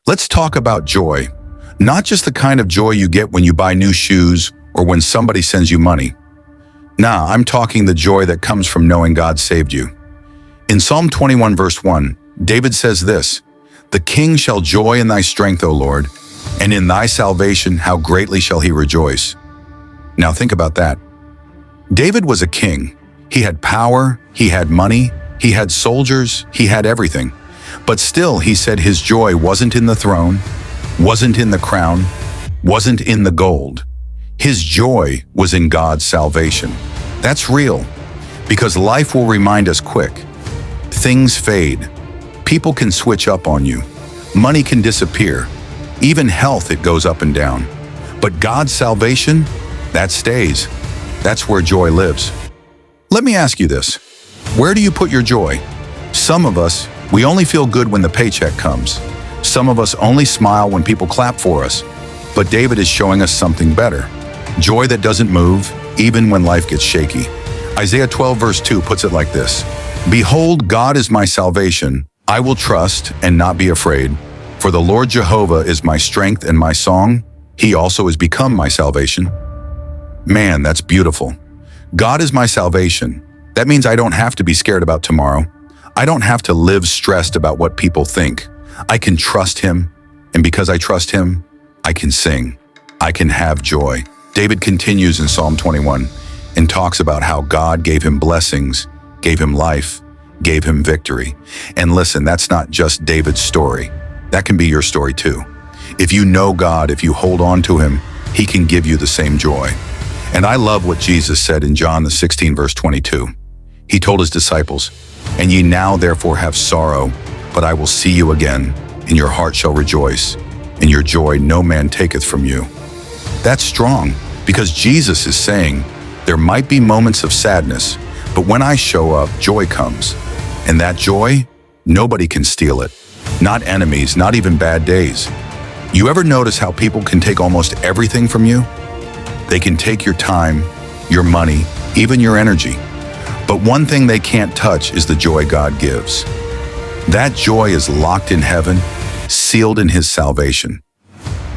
Let's talk about joy. Not just the kind of joy you get when you buy new shoes or when somebody sends you money. Nah, I'm talking the joy that comes from knowing God saved you. In Psalm 21 verse 1, David says this, "The king shall joy in thy strength, O Lord, and in thy salvation how greatly shall he rejoice." Now think about that. David was a king. He had power, he had money, he had soldiers, he had everything. But still, he said his joy wasn't in the throne, wasn't in the crown, wasn't in the gold. His joy was in God's salvation. That's real, because life will remind us quick. Things fade. People can switch up on you. Money can disappear. Even health, it goes up and down. But God's salvation, that stays. That's where joy lives. Let me ask you this. Where do you put your joy? Some of us, we only feel good when the paycheck comes. Some of us only smile when people clap for us. But David is showing us something better. Joy that doesn't move, even when life gets shaky. Isaiah 12 verse 2 puts it like this, "Behold, God is my salvation. I will trust and not be afraid. For the Lord Jehovah is my strength and my song. He also has become my salvation." Man, that's beautiful. God is my salvation. That means I don't have to be scared about tomorrow. I don't have to live stressed about what people think. I can trust Him, and because I trust Him, I can sing. I can have joy. David continues in Psalm 21 and talks about how God gave him blessings, gave him life, gave him victory. And listen, that's not just David's story. That can be your story too. If you know God, if you hold on to Him, He can give you the same joy. And I love what Jesus said in John the 16 verse 22. He told His disciples, "And ye now therefore have sorrow, but I will see you again, and your heart shall rejoice, and your joy no man taketh from you." That's strong, because Jesus is saying, there might be moments of sadness, but when I show up, joy comes. And that joy, nobody can steal it. Not enemies, not even bad days. You ever notice how people can take almost everything from you? They can take your time, your money, even your energy. But one thing they can't touch is the joy God gives. That joy is locked in heaven, sealed in His salvation.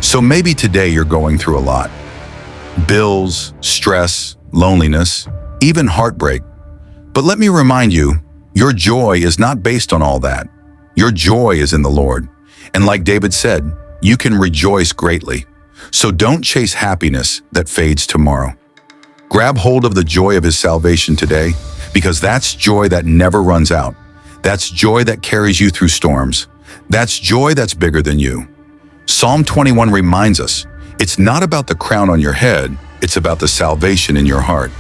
So maybe today you're going through a lot. Bills, stress, loneliness, even heartbreak. But let me remind you, your joy is not based on all that. Your joy is in the Lord. And like David said, you can rejoice greatly. So don't chase happiness that fades tomorrow. Grab hold of the joy of His salvation today, because that's joy that never runs out. That's joy that carries you through storms. That's joy that's bigger than you. Psalm 21 reminds us, it's not about the crown on your head, it's about the salvation in your heart.